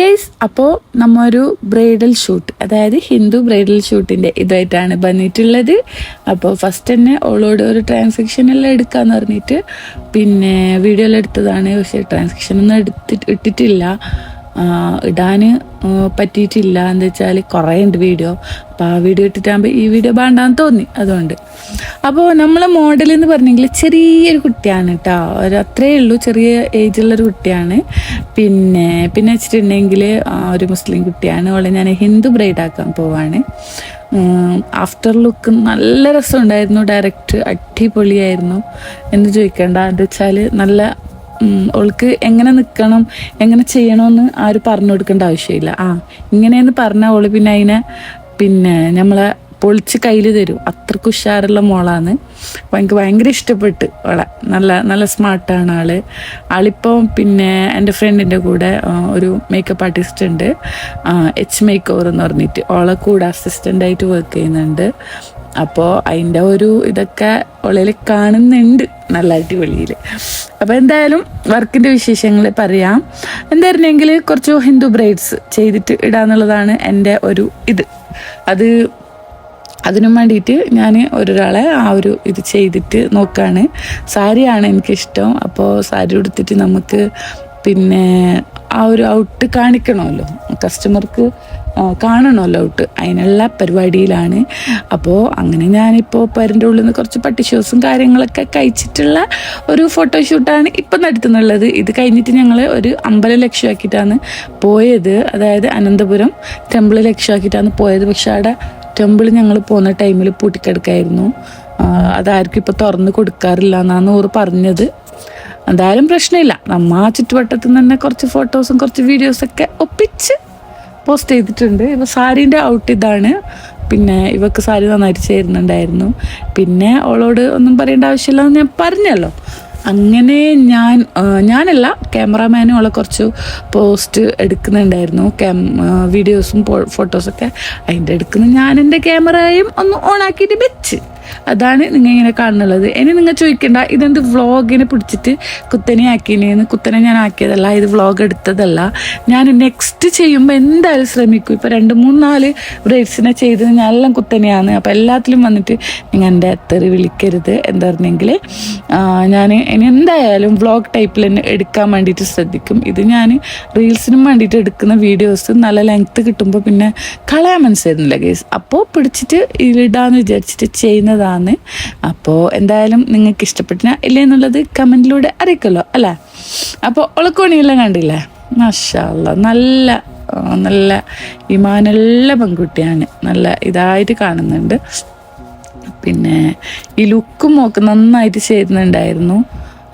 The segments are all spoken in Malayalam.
ഗൈസ്, അപ്പോൾ നമ്മൊരു ബ്രൈഡൽ ഷൂട്ട്, അതായത് ഹിന്ദു ബ്രൈഡൽ ഷൂട്ടിൻ്റെ ഇതായിട്ടാണ് വന്നിട്ടുള്ളത്. അപ്പോൾ ഫസ്റ്റ് തന്നെ ഓളോട് ഒരു ട്രാൻസാക്ഷൻ എല്ലാം എടുക്കാന്ന് പറഞ്ഞിട്ട് പിന്നെ വീഡിയോ എല്ലാം എടുത്തതാണ്. പക്ഷേ ട്രാൻസാക്ഷൻ ഒന്നും ഇട്ടിട്ടില്ല, ഇടാൻ പറ്റിയിട്ടില്ല. എന്താ വെച്ചാൽ കുറേ ഉണ്ട് വീഡിയോ. അപ്പോൾ ആ വീഡിയോ ഇട്ടിട്ടാകുമ്പോൾ ഈ വീഡിയോ വേണ്ടാന്ന് തോന്നി, അതുകൊണ്ട്. അപ്പോൾ നമ്മളെ മോഡൽ എന്ന് പറഞ്ഞെങ്കിൽ ചെറിയൊരു കുട്ടിയാണ് കേട്ടോ, അത്രയേ ഉള്ളൂ, ചെറിയ ഏജുള്ളൊരു കുട്ടിയാണ്. പിന്നെ വെച്ചിട്ടുണ്ടെങ്കിൽ ഒരു മുസ്ലിം കുട്ടിയാണ്. അവളെ ഞാൻ ഹിന്ദു ബ്രൈഡാക്കാൻ പോവാണ്. ആഫ്റ്റർ ലുക്ക് നല്ല രസമുണ്ടായിരുന്നു, ഡയറക്റ്റ് അടിപൊളിയായിരുന്നു എന്ന് ചോദിക്കേണ്ട. എന്താ വെച്ചാൽ നല്ല അവൾക്ക് എങ്ങനെ നിൽക്കണം, എങ്ങനെ ചെയ്യണമെന്ന് ആരും പറഞ്ഞു കൊടുക്കേണ്ട ആവശ്യമില്ല. ഇങ്ങനെയെന്ന് പറഞ്ഞാൽ അവൾ പിന്നെ അതിനെ നമ്മളെ പൊളിച്ച് കയ്യിൽ തരും. അത്രയ്ക്ക് ഉഷാറുള്ള മോളാണ്. അപ്പോൾ എനിക്ക് ഭയങ്കര ഇഷ്ടപ്പെട്ട് അവളെ. നല്ല സ്മാർട്ടാണ് ആളിപ്പോൾ. പിന്നെ എൻ്റെ ഫ്രണ്ടിൻ്റെ കൂടെ ഒരു മേക്കപ്പ് ആർട്ടിസ്റ്റ് ഉണ്ട്, എച്ച് മേക്ക് ഓവർ എന്ന് പറഞ്ഞിട്ട്, അവളെ കൂടെ അസിസ്റ്റൻ്റായിട്ട് വർക്ക് ചെയ്യുന്നുണ്ട്. അപ്പോൾ അതിൻ്റെ ഒരു ഇതൊക്കെ ഉള്ളിൽ കാണുന്നുണ്ട്, നല്ല അടിപൊളിയിൽ. അപ്പോൾ എന്തായാലും വർക്കിൻ്റെ വിശേഷങ്ങൾ പറയാം. എന്തായിരുന്നെങ്കിൽ കുറച്ച് ഹിന്ദു ബ്രൈഡ്സ് ചെയ്തിട്ട് ഇടാന്നുള്ളതാണ് എൻ്റെ ഒരു ഇത്. അതിനും വേണ്ടിയിട്ട് ഞാൻ ഒരാളെ ഇത് ചെയ്തിട്ട് നോക്കുകയാണ്. സാരിയാണ് എനിക്കിഷ്ടം. അപ്പോൾ സാരി ഉടുത്തിട്ട് നമുക്ക് പിന്നെ ഒരു ഔട്ട് കാണിക്കണമല്ലോ, കസ്റ്റമർക്ക് കാണണമല്ലോ ഔട്ട്, അതിനുള്ള പരിപാടിയിലാണ്. അപ്പോൾ അങ്ങനെ ഞാനിപ്പോൾ പേരൻ്റെ ഉള്ളിൽ നിന്ന് കുറച്ച് പട്ടി ഷോസും കാര്യങ്ങളൊക്കെ കഴിച്ചിട്ടുള്ള ഒരു ഫോട്ടോഷൂട്ടാണ് ഇപ്പം നടത്തുന്നുള്ളത്. ഇത് കഴിഞ്ഞിട്ട് ഞങ്ങൾ ഒരു അമ്പലം ലക്ഷ്യമാക്കിയിട്ടാണ് പോയത്, അതായത് അനന്തപുരം ടെമ്പിൾ ലക്ഷ്യമാക്കിയിട്ടാണ് പോയത്. പക്ഷെ അവിടെ ടെമ്പിൾ ഞങ്ങൾ പോകുന്ന ടൈമിൽ പൂട്ടിക്കിടക്കായിരുന്നു. അതാർക്കും ഇപ്പോൾ തുറന്ന് കൊടുക്കാറില്ല എന്നാണ് ഓർ പറഞ്ഞത്. എന്തായാലും പ്രശ്നമില്ല, നമ്മ ആ ചുറ്റുവട്ടത്തു നിന്ന് തന്നെ കുറച്ച് ഫോട്ടോസും കുറച്ച് വീഡിയോസൊക്കെ ഒപ്പിച്ച് പോസ്റ്റ് ചെയ്തിട്ടുണ്ട്. ഇപ്പോൾ സാരീൻ്റെ ഔട്ട് ഇതാണ്. പിന്നെ ഇവക്ക് സാരി നന്നായിട്ട് ചേരുന്നുണ്ടായിരുന്നു. പിന്നെ അവളോട് ഒന്നും പറയേണ്ട ആവശ്യമില്ലെന്ന് ഞാൻ പറഞ്ഞല്ലോ. അങ്ങനെ ഞാനല്ല, ക്യാമറാമാനും അവളെ കുറച്ച് പോസ്റ്റ് എടുക്കുന്നുണ്ടായിരുന്നു, വീഡിയോസും ഫോട്ടോസൊക്കെ. അതിൻ്റെ എടുക്കുന്ന ഞാൻ എൻ്റെ ക്യാമറയും ഒന്ന് ഓണാക്കിയിട്ട് വെച്ച്, അതാണ് നിങ്ങൾ ഇങ്ങനെ കാണുന്നുള്ളത്. ഇനി നിങ്ങൾ ചോദിക്കേണ്ട ഇതെന്ത് വ്ളോഗിനെ പിടിച്ചിട്ട് കുത്തനെ ആക്കിനേന്ന്. കുത്തനെ ഞാൻ ആക്കിയതല്ല, ഇത് വ്ളോഗ് എടുത്തതല്ല. ഞാൻ നെക്സ്റ്റ് ചെയ്യുമ്പോൾ എന്തായാലും ശ്രമിക്കും. ഇപ്പോൾ 2-3-4 ബ്രൈഡ്സിനെ ചെയ്ത് ഞാനെല്ലാം കുത്തനെയാണ്. അപ്പോൾ എല്ലാത്തിലും വന്നിട്ട് നിങ്ങൾ എൻ്റെ തെറി വിളിക്കരുത്. എന്താ പറഞ്ഞെങ്കിൽ ഞാൻ ഇനി എന്തായാലും വ്ളോഗ് ടൈപ്പിൽ തന്നെ എടുക്കാൻ വേണ്ടിയിട്ട് ശ്രദ്ധിക്കും. ഇത് ഞാൻ റീൽസിനും വേണ്ടിയിട്ട് എടുക്കുന്ന വീഡിയോസ് നല്ല ലെങ്ത്ത് കിട്ടുമ്പോൾ പിന്നെ കളയാൻ മനസ്സിലായിരുന്നില്ല ഗൈസ്. അപ്പോൾ പിടിച്ചിട്ട് ഇതിലിടാന്ന് വിചാരിച്ചിട്ട് ചെയ്യുന്നതാണ്. അപ്പോൾ എന്തായാലും നിങ്ങൾക്ക് ഇഷ്ടപ്പെട്ടില്ല ഇല്ലേ എന്നുള്ളത് കമൻറ്റിലൂടെ അറിയിക്കല്ലോ അല്ലേ. അപ്പോൾ ഒളക്കോണിയെല്ലാം കണ്ടില്ലേ, മാഷാ അല്ലാ, നല്ല ഇമാനുള്ള പെൺകുട്ടിയാണ്, നല്ല ഇതായിട്ട് കാണുന്നുണ്ട്. പിന്നെ ഈ ലുക്കും ഒക്കെ നന്നായിട്ട് ചേരുന്നുണ്ടായിരുന്നു,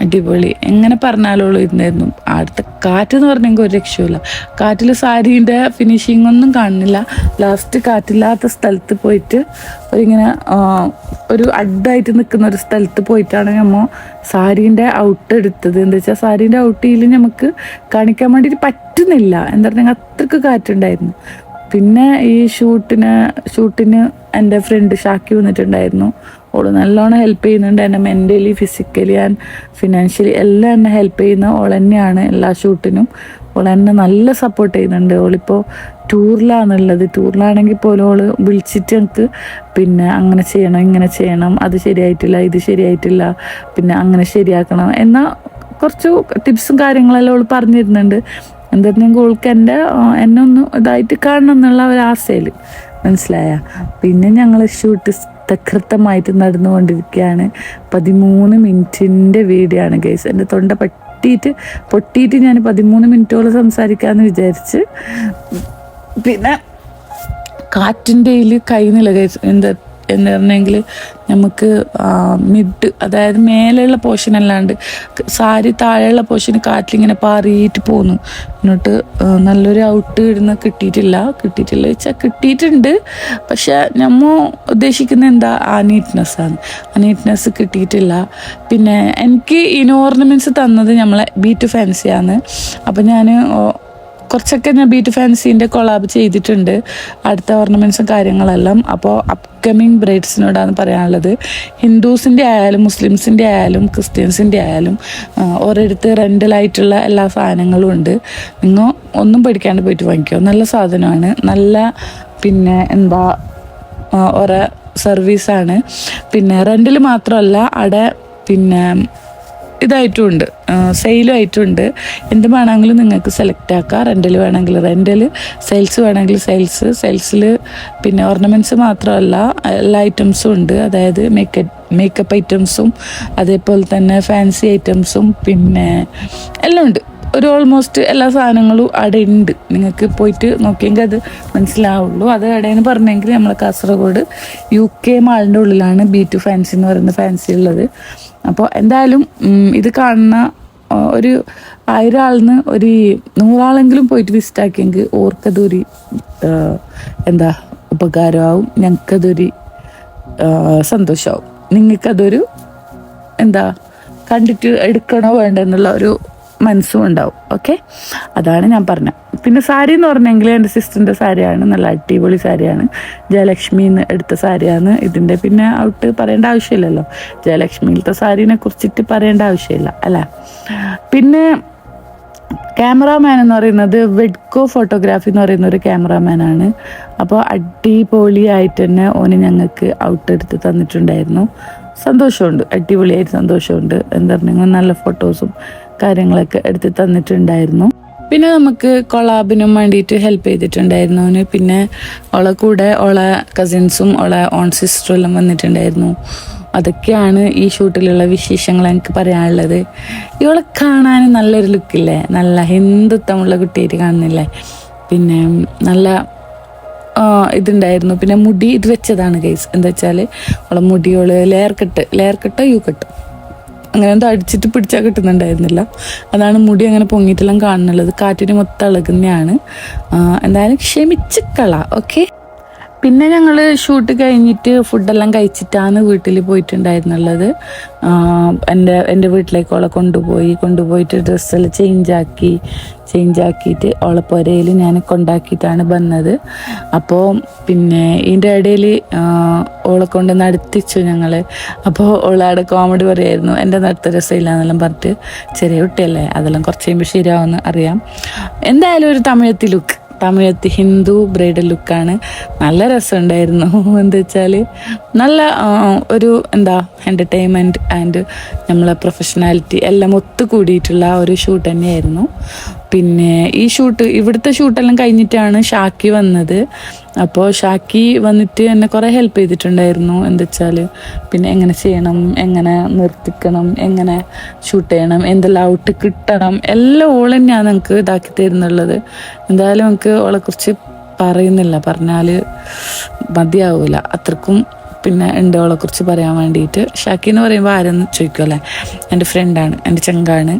അടിപൊളി. എങ്ങനെ പറഞ്ഞാലോളൂ ഇരുന്നായിരുന്നു. അടുത്ത കാറ്റെന്ന് പറഞ്ഞെങ്കിൽ ഒരു രക്ഷയില്ല. കാറ്റിൽ സാരീൻ്റെ ഫിനിഷിംഗ് ഒന്നും കാണുന്നില്ല. ലാസ്റ്റ് കാറ്റില്ലാത്ത സ്ഥലത്ത് പോയിട്ട് ഒരു അഡായിട്ട് നിൽക്കുന്ന ഒരു സ്ഥലത്ത് പോയിട്ടാണ് നമ്മൾ സാരീൻ്റെ ഔട്ട് എടുത്തത്. എന്താ വെച്ചാൽ സാരീൻ്റെ ഔട്ടിൽ നമുക്ക് കാണിക്കാൻ വേണ്ടിയിട്ട് പറ്റുന്നില്ല. എന്താ പറഞ്ഞാൽ അത്രയ്ക്ക് കാറ്റുണ്ടായിരുന്നു. പിന്നെ ഈ ഷൂട്ടിന് എൻ്റെ ഫ്രണ്ട് ഷാക്കി വന്നിട്ടുണ്ടായിരുന്നു. ഓള് നല്ലോണം ഹെൽപ്പ് ചെയ്യുന്നുണ്ട് എന്നെ, മെൻ്റലി, ഫിസിക്കലി ആൻഡ് ഫിനാൻഷ്യലി എല്ലാം എന്നെ ഹെൽപ്പ് ചെയ്യുന്ന ഓൾ തന്നെയാണ്. എല്ലാ ഷൂട്ടിനും ഓൾ എന്നെ നല്ല സപ്പോർട്ട് ചെയ്യുന്നുണ്ട്. ഓളിപ്പോൾ ടൂറിലാണുള്ളത്. ടൂറിലാണെങ്കിൽ പോലും ഓള് വിളിച്ചിട്ട് എനിക്ക് പിന്നെ അങ്ങനെ ചെയ്യണം, ഇങ്ങനെ ചെയ്യണം, അത് ശരിയായിട്ടില്ല, ഇത് ശരിയായിട്ടില്ല, പിന്നെ അങ്ങനെ ശരിയാക്കണം എന്ന കുറച്ച് ടിപ്സും കാര്യങ്ങളെല്ലാം ഓൾ പറഞ്ഞു തരുന്നുണ്ട്. എന്തായിരുന്നെങ്കിൽ ഓൾക്ക് എന്നെ ഒന്ന് ഇതായിട്ട് കാണണം എന്നുള്ള ഒരു ആശയിൽ, മനസ്സിലായ. പിന്നെ ഞങ്ങൾ ഷൂട്ട് തകൃതമായിട്ട് നടന്നുകൊണ്ടിരിക്കുകയാണ്. 13 മിനിറ്റിൻ്റെ വീഡിയോ ആണ് ഗൈസ്. എൻ്റെ തൊണ്ട പൊട്ടിയിട്ട് ഞാൻ 13 മിനിറ്റോളം സംസാരിക്കാമെന്ന് വിചാരിച്ച്. പിന്നെ കാറ്റിൻ്റെ കഴിയുന്നില്ല ഗൈസ്. എന്താ പറഞ്ഞെങ്കിൽ നമുക്ക് മിഡ്, അതായത് മേലെയുള്ള പോർഷൻ അല്ലാണ്ട് സാരി താഴെയുള്ള പോർഷൻ കാറ്റിലിങ്ങനെ പാറിയിട്ട് പോന്നു. എന്നിട്ട് നല്ലൊരു ഔട്ട് ഇടുന്ന കിട്ടിയിട്ടില്ല വെച്ചാൽ കിട്ടിയിട്ടുണ്ട്. പക്ഷെ നമ്മൾ ഉദ്ദേശിക്കുന്ന എന്താ ആ നീറ്റ്നെസ് കിട്ടിയിട്ടില്ല. പിന്നെ എനിക്ക് ഇൻ ഓർണമെൻറ്റ്സ് തന്നത് നമ്മളെ B2 ഫാൻസിയാണ്. അപ്പം ഞാൻ കുറച്ചൊക്കെ ഞാൻ ബീറ്റ് ഫാൻസീൻ്റെ കൊളാബ് ചെയ്തിട്ടുണ്ട്, അടുത്ത ഓർണമെൻറ്റ്സും കാര്യങ്ങളെല്ലാം. അപ്പോൾ അപ്കമിങ് ബ്രൈഡ്സിനോടാണ് പറയാനുള്ളത്, ഹിന്ദുസിൻ്റെ ആയാലും മുസ്ലിംസിൻ്റെ ആയാലും ക്രിസ്ത്യൻസിൻ്റെ ആയാലും ഓരോരുത്തർ റെൻ്റലായിട്ടുള്ള എല്ലാ സാധനങ്ങളും ഉണ്ട്. നിങ്ങൾ ഒന്നും പേടിക്കാണ്ട് പോയിട്ട് വാങ്ങിക്കോ, നല്ല സാധനമാണ്, നല്ല പിന്നെ എന്താ ഓരോ സർവീസാണ്. പിന്നെ റെൻ്റിൽ മാത്രമല്ല അവിടെ പിന്നെ ഇതായിട്ടുമുണ്ട്, സെയിലും ആയിട്ടുണ്ട്. എന്ത് വേണമെങ്കിലും നിങ്ങൾക്ക് സെലക്ട് ആക്കാം. റെൻ്റൽ വേണമെങ്കിൽ റെൻ്റൽ, സെയിൽസ് വേണമെങ്കിൽ സെയിൽസിൽ പിന്നെ ഓർണമെൻറ്റ്സ് മാത്രമല്ല എല്ലാ ഐറ്റംസും ഉണ്ട്. അതായത് മേക്കപ്പ് ഐറ്റംസും അതേപോലെ തന്നെ ഫാൻസി ഐറ്റംസും പിന്നെ എല്ലാം ഉണ്ട്. ഒരു ഓൾമോസ്റ്റ് എല്ലാ സാധനങ്ങളും അവിടെ ഉണ്ട്. നിങ്ങൾക്ക് പോയിട്ട് നോക്കിയെങ്കിൽ അത് മനസ്സിലാവുള്ളൂ. അത് എവിടെയെന്ന് പറഞ്ഞെങ്കിൽ നമ്മളെ കാസർഗോഡ് UK മാളിൻ്റെ ഉള്ളിലാണ് B2 ഫാൻസി എന്ന് പറയുന്ന ഫാൻസി ഉള്ളത്. അപ്പോൾ എന്തായാലും ഇത് കാണുന്ന ഒരു 1000 ആളിന് ഒരു 100 ആളെങ്കിലും പോയിട്ട് വിസിറ്റ് ആക്കിയെങ്കിൽ ഓർക്കതൊരു എന്താ ഉപകാരമാവും, ഞങ്ങൾക്കതൊരു സന്തോഷമാവും, നിങ്ങൾക്കതൊരു എന്താ കണ്ടിട്ട് എടുക്കണോ വേണ്ടെന്നുള്ള ഒരു മനസ്സും ഉണ്ടാവും. ഓക്കെ, അതാണ് ഞാൻ പറഞ്ഞത്. പിന്നെ സാരി എന്ന് പറഞ്ഞെങ്കിൽ എൻ്റെ സിസ്റ്ററിൻ്റെ സാരിയാണ്, നല്ല അടിപൊളി സാരിയാണ്, ജയലക്ഷ്മിന്ന് എടുത്ത സാരിയാണ് ഇതിൻ്റെ. പിന്നെ ഔട്ട് പറയേണ്ട ആവശ്യമില്ലല്ലോ, ജയലക്ഷ്മിയിലത്തെ സാരീനെ കുറിച്ചിട്ട് പറയേണ്ട ആവശ്യമില്ല അല്ലേ. പിന്നെ ക്യാമറാമാൻ എന്ന് പറയുന്നത് വെഡ്കോ ഫോട്ടോഗ്രാഫി എന്ന് പറയുന്ന ഒരു ക്യാമറാമാനാണ്. അപ്പോൾ അടിപൊളിയായിട്ട് തന്നെ ഓന് ഞങ്ങൾക്ക് ഔട്ട് എടുത്ത് തന്നിട്ടുണ്ടായിരുന്നു. സന്തോഷമുണ്ട്, അടിപൊളിയായിട്ട് സന്തോഷമുണ്ട്. എന്താ പറഞ്ഞാൽ നല്ല ഫോട്ടോസും കാര്യങ്ങളൊക്കെ എടുത്ത് തന്നിട്ടുണ്ടായിരുന്നു. പിന്നെ നമുക്ക് കൊളാബിനും വേണ്ടിയിട്ട് ഹെൽപ്പ് ചെയ്തിട്ടുണ്ടായിരുന്നു അവന്. പിന്നെ ഓളെ കൂടെ ഓളെ കസിൻസും ഓളെ ഓൺ സിസ്റ്ററും എല്ലാം വന്നിട്ടുണ്ടായിരുന്നു. അതൊക്കെയാണ് ഈ ഷൂട്ടിലുള്ള വിശേഷങ്ങൾ എനിക്ക് പറയാനുള്ളത്. ഇവളെ കാണാൻ നല്ലൊരു ലുക്കില്ലേ, നല്ല ഹിന്ദുത്വമുള്ള കുട്ടിയായിട്ട് കാണുന്നില്ലേ. പിന്നെ നല്ല ഇതുണ്ടായിരുന്നു. പിന്നെ മുടി ഇത് വെച്ചതാണ് ഗൈസ്. എന്താ വെച്ചാൽ അവളെ മുടിയോള് ലെയർ കട്ടോ യു കട്ടോ അങ്ങനെ എന്തോ അടിച്ചിട്ട് പിടിച്ചാൽ കിട്ടുന്നുണ്ടായിരുന്നില്ല. അതാണ് മുടി അങ്ങനെ പൊങ്ങിയിട്ടെല്ലാം കാണുന്നുള്ളത്. കാറ്റിന് മൊത്തം ഇളകുന്നതാണ്. എന്തായാലും ക്ഷമിച്ചിക്കള. ഓക്കെ, പിന്നെ ഞങ്ങൾ ഷൂട്ട് കഴിഞ്ഞിട്ട് ഫുഡെല്ലാം കഴിച്ചിട്ടാണ് വീട്ടിൽ പോയിട്ടുണ്ടായിരുന്നുള്ളത്. എൻ്റെ വീട്ടിലേക്ക് അവളെ കൊണ്ടുപോയിട്ട് ഡ്രസ്സെല്ലാം ചേഞ്ച് ആക്കിയിട്ട് അവളെ പുരയിൽ ഞാൻ കൊണ്ടാക്കിയിട്ടാണ് വന്നത്. അപ്പോൾ പിന്നെ ഇതിൻ്റെ ഇടയിൽ ഓളെ കൊണ്ട് നടത്തിച്ചു ഞങ്ങൾ. അപ്പോൾ ഓളാടെ കോമഡി പറയായിരുന്നു, എൻ്റെ നടത്ത രസമില്ല എന്നെല്ലാം പറഞ്ഞിട്ട്. ചെറിയ കുട്ടിയല്ലേ, അതെല്ലാം കുറച്ച് കഴിയുമ്പോൾ ശരിയാവുമെന്ന് അറിയാം. എന്തായാലും ഒരു തമിഴത്തി ഹിന്ദു ബ്രൈഡൽ ലുക്കാണ്. നല്ല രസമുണ്ടായിരുന്നു. എന്താ വെച്ചാൽ നല്ല ഒരു എൻ്റർടൈൻമെൻറ്റ് ആൻഡ് നമ്മളെ പ്രൊഫഷണാലിറ്റി എല്ലാം ഒത്തുകൂടിയിട്ടുള്ള ഒരു ഷൂട്ട് തന്നെയായിരുന്നു. പിന്നെ ഇവിടുത്തെ ഷൂട്ടെല്ലാം കഴിഞ്ഞിട്ടാണ് ഷാക്കി വന്നത്. അപ്പോൾ ഷാക്കി വന്നിട്ട് എന്നെ കുറേ ഹെൽപ്പ് ചെയ്തിട്ടുണ്ടായിരുന്നു. എന്താ വെച്ചാൽ പിന്നെ എങ്ങനെ ചെയ്യണം, എങ്ങനെ നിർത്തിക്കണം, എങ്ങനെ ഷൂട്ട് ചെയ്യണം, എന്തെല്ലാം ഔട്ട് കിട്ടണം, എല്ലാം ഓൾ തന്നെയാണ് നമുക്ക് ഇതാക്കി തരുന്നുള്ളത്. എന്തായാലും നമുക്ക് ഓളെക്കുറിച്ച് പറഞ്ഞാൽ മതിയാവില്ല, അത്രക്കും പിന്നെ ഉണ്ട് ഓളെക്കുറിച്ച് പറയാൻ വേണ്ടിയിട്ട്. ഷാക്കി എന്ന് പറയുമ്പോൾ ആരെന്ന് ചോദിക്കുമല്ലേ, എൻ്റെ ഫ്രണ്ടാണ്, എൻ്റെ ചങ്കാണ്,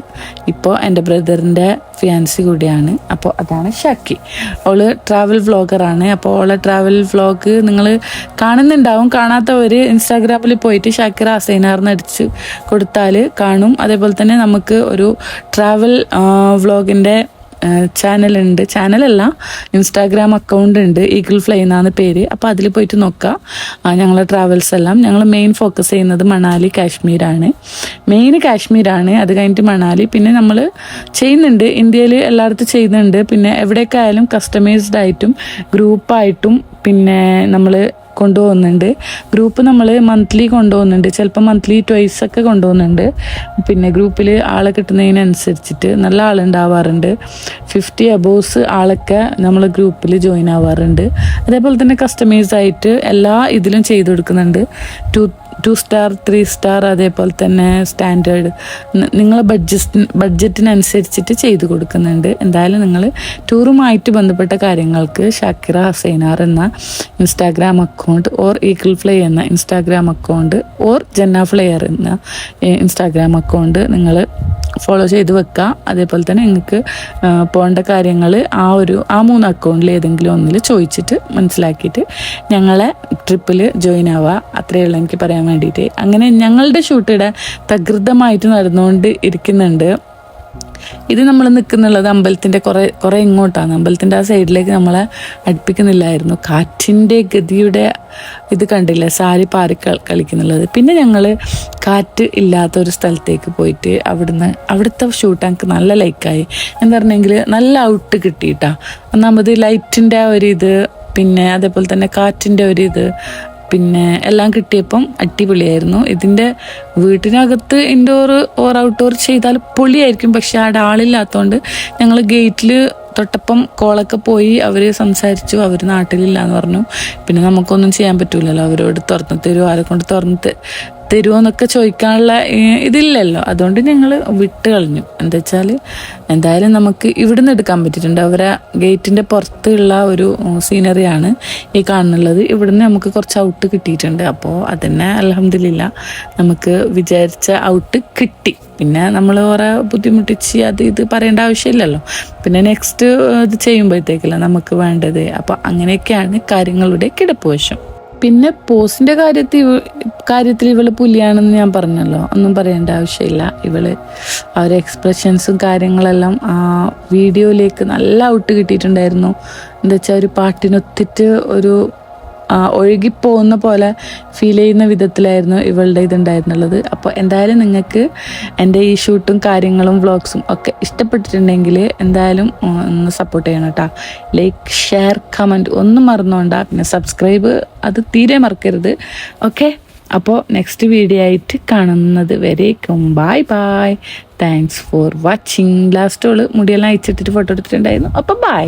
ഇപ്പോൾ എൻ്റെ ബ്രദറിൻ്റെ ഫിയാൻസി കൂടിയാണ്. അപ്പോൾ അതാണ് ഷാക്കി. അവള് ട്രാവൽ വ്ളോഗറാണ്. അപ്പോൾ ഓളെ ട്രാവൽ വ്ളോഗ് നിങ്ങൾ കാണുന്നുണ്ടാവും. കാണാത്തവർ ഇൻസ്റ്റാഗ്രാമിൽ പോയിട്ട് ഷാക്കിറ അസൈനാർന്ന് അടിച്ച് കൊടുത്താൽ കാണും. അതേപോലെ തന്നെ നമുക്ക് ഒരു ട്രാവൽ വ്ളോഗിൻ്റെ ചാനലല്ല, ഇൻസ്റ്റാഗ്രാം അക്കൗണ്ട് ഉണ്ട്, ഈഗിൾ ഫ്ലൈ എന്നാണ് പേര്. അപ്പോൾ അതിൽ പോയിട്ട് നോക്കാം ഞങ്ങളെ ട്രാവൽസ് എല്ലാം. ഞങ്ങൾ മെയിൻ ഫോക്കസ് ചെയ്യുന്നത് മണാലി കാശ്മീരാണ്. അത് കഴിഞ്ഞിട്ട് മണാലി. പിന്നെ നമ്മൾ ചെയ്യുന്നുണ്ട്, ഇന്ത്യയിൽ എല്ലായിടത്തും ചെയ്യുന്നുണ്ട്. പിന്നെ എവിടെയൊക്കെ ആയാലും കസ്റ്റമൈസ്ഡ് ആയിട്ടും ഗ്രൂപ്പായിട്ടും പിന്നെ നമ്മൾ കൊണ്ടുപോകുന്നുണ്ട്. ഗ്രൂപ്പ് നമ്മൾ മന്ത്ലി കൊണ്ടുപോകുന്നുണ്ട്, ചിലപ്പോൾ മന്ത്ലി ട്വൈസ് ഒക്കെ കൊണ്ടുപോകുന്നുണ്ട്. പിന്നെ ഗ്രൂപ്പിൽ ആളെ കിട്ടുന്നതിനനുസരിച്ചിട്ട് നല്ല ആളുണ്ടാവാറുണ്ട്. 50 അബോവ്സ് ആളൊക്കെ നമ്മൾ ഗ്രൂപ്പിൽ ജോയിൻ ആവാറുണ്ട്. അതേപോലെ തന്നെ കസ്റ്റമൈസ് ആയിട്ട് എല്ലാ ഇതിലും ചെയ്തു കൊടുക്കുന്നുണ്ട്. 2 സ്റ്റാർ 3 സ്റ്റാർ അതേപോലെ തന്നെ സ്റ്റാൻഡേർഡ് നിങ്ങളെ ബഡ്ജറ്റിനനുസരിച്ചിട്ട് ചെയ്തു കൊടുക്കുന്നുണ്ട്. എന്തായാലും നിങ്ങൾ ടൂറുമായിട്ട് ബന്ധപ്പെട്ട കാര്യങ്ങൾക്ക് ഷാക്കിറ ഹസൈനാർ എന്ന Instagram account or eagle fly എന്ന ഇൻസ്റ്റാഗ്രാം അക്കൗണ്ട് ഓർ ജന്ന ഫ്ലെയർ എന്ന ഇൻസ്റ്റാഗ്രാം അക്കൗണ്ട് നിങ്ങൾ ഫോളോ ചെയ്ത് വെക്കുക. അതേപോലെ തന്നെ നിങ്ങൾക്ക് പോകേണ്ട കാര്യങ്ങൾ ആ 3 അക്കൗണ്ടിൽ ഏതെങ്കിലും ഒന്നിൽ ചോദിച്ചിട്ട് മനസ്സിലാക്കിയിട്ട് ഞങ്ങളെ ട്രിപ്പിൽ ജോയിൻ ആവുക. അത്രയേ ഉള്ളൂ എനിക്ക് പറയാൻ വേണ്ടിയിട്ട്. അങ്ങനെ ഞങ്ങളുടെ ഷൂട്ട് ഇവിടെ തകൃതമായിട്ട് നടന്നുകൊണ്ട് ഇരിക്കുന്നുണ്ട്. ഇത് നമ്മൾ നിൽക്കുന്നുള്ളത് അമ്പലത്തിൻ്റെ കുറേ ഇങ്ങോട്ടാണ്. അമ്പലത്തിൻ്റെ ആ സൈഡിലേക്ക് നമ്മളെ അടുപ്പിക്കുന്നില്ലായിരുന്നു. കാറ്റിൻ്റെ ഗതിയുടെ ഇത് കണ്ടില്ല, സാരി പാറി കളിക്കുന്നുള്ളത്. പിന്നെ ഞങ്ങൾ കാറ്റ് ഇല്ലാത്ത ഒരു സ്ഥലത്തേക്ക് പോയിട്ട് അവിടുത്തെ ഷൂട്ട് എനിക്ക് നല്ല ലൈക്കായി. എന്താ പറഞ്ഞെങ്കിൽ നല്ല ഔട്ട് കിട്ടിയിട്ടാ. ഒന്നാമത് ലൈറ്റിൻ്റെ ആ ഒരിത്, പിന്നെ അതേപോലെ തന്നെ കാറ്റിൻ്റെ ഒരിത്, പിന്നെ എല്ലാം കിട്ടിയപ്പം അടിപൊളിയായിരുന്നു. ഇതിൻ്റെ വീട്ടിനകത്ത് ഇൻഡോർ ഓർ ഔട്ട്ഡോർ ചെയ്താൽ പൊളിയായിരിക്കും. പക്ഷെ അവിടെ ആളില്ലാത്തതുകൊണ്ട് ഞങ്ങൾ ഗേറ്റിൽ തൊട്ടപ്പം കോളൊക്കെ പോയി അവർ സംസാരിച്ചു. അവർ നാട്ടിലില്ല എന്ന് പറഞ്ഞു. പിന്നെ നമുക്കൊന്നും ചെയ്യാൻ പറ്റൂലല്ലോ, അവരോട് തുറന്ന് തരുമോ, ആരെ കൊണ്ട് തുറന്ന് തരുമോ എന്നൊക്കെ ചോദിക്കാനുള്ള ഇതില്ലല്ലോ. അതുകൊണ്ട് ഞങ്ങൾ വിട്ട് കളഞ്ഞു. എന്താ വെച്ചാൽ എന്തായാലും നമുക്ക് ഇവിടുന്ന് എടുക്കാൻ പറ്റിയിട്ടുണ്ട്. അവരെ ഗേറ്റിൻ്റെ പുറത്തുള്ള ഒരു സീനറിയാണ് ഈ കാണുന്നുള്ളത്. ഇവിടുന്ന് നമുക്ക് കുറച്ച് ഔട്ട് കിട്ടിയിട്ടുണ്ട്. അപ്പോൾ അതന്നെ അൽഹംദുലില്ലാ നമുക്ക് വിചാരിച്ച ഔട്ട് കിട്ടി. പിന്നെ നമ്മൾ കുറേ ബുദ്ധിമുട്ടിച്ച് അത് ഇത് പറയേണ്ട ആവശ്യമില്ലല്ലോ. പിന്നെ നെക്സ്റ്റ് ഇത് ചെയ്യുമ്പോഴത്തേക്കല്ല നമുക്ക് വേണ്ടത്. അപ്പോൾ അങ്ങനെയൊക്കെയാണ് കാര്യങ്ങളുടെ കിടപ്പ് വശം. പിന്നെ പോസിൻ്റെ കാര്യത്തിൽ ഇവള് പുലിയാണെന്ന് ഞാൻ പറഞ്ഞല്ലോ, ഒന്നും പറയേണ്ട ആവശ്യമില്ല. ഇവള് അവരെ എക്സ്പ്രഷൻസും കാര്യങ്ങളെല്ലാം ആ വീഡിയോയിലേക്ക് നല്ല ഔട്ട് കിട്ടിയിട്ടുണ്ടായിരുന്നു. എന്താ വെച്ചാൽ ഒരു പാട്ടിനൊത്തിട്ട് ഒരു ഒഴുകിപ്പോകുന്ന പോലെ ഫീൽ ചെയ്യുന്ന വിധത്തിലായിരുന്നു ഇവളുടെ ഇതുണ്ടായിരുന്നുള്ളത്. അപ്പോൾ എന്തായാലും നിങ്ങൾക്ക് എൻ്റെ ഈ ഷൂട്ടും കാര്യങ്ങളും വ്ളോഗ്സും ഒക്കെ ഇഷ്ടപ്പെട്ടിട്ടുണ്ടെങ്കിൽ എന്തായാലും ഒന്ന് സപ്പോർട്ട് ചെയ്യണം കേട്ടോ. ലൈക്ക്, ഷെയർ, കമൻറ്റ് ഒന്നും മറന്നോണ്ട. പിന്നെ സബ്സ്ക്രൈബ് അത് തീരെ മറക്കരുത്. ഓക്കെ, അപ്പോൾ നെക്സ്റ്റ് വീഡിയോ ആയിട്ട് കാണുന്നത് വരേക്കും bye bye. Thanks for watching. Last മുടിയെല്ലാം അയച്ചിട്ടിട്ട് ഫോട്ടോ എടുത്തിട്ടുണ്ടായിരുന്നു. അപ്പോൾ ബൈ.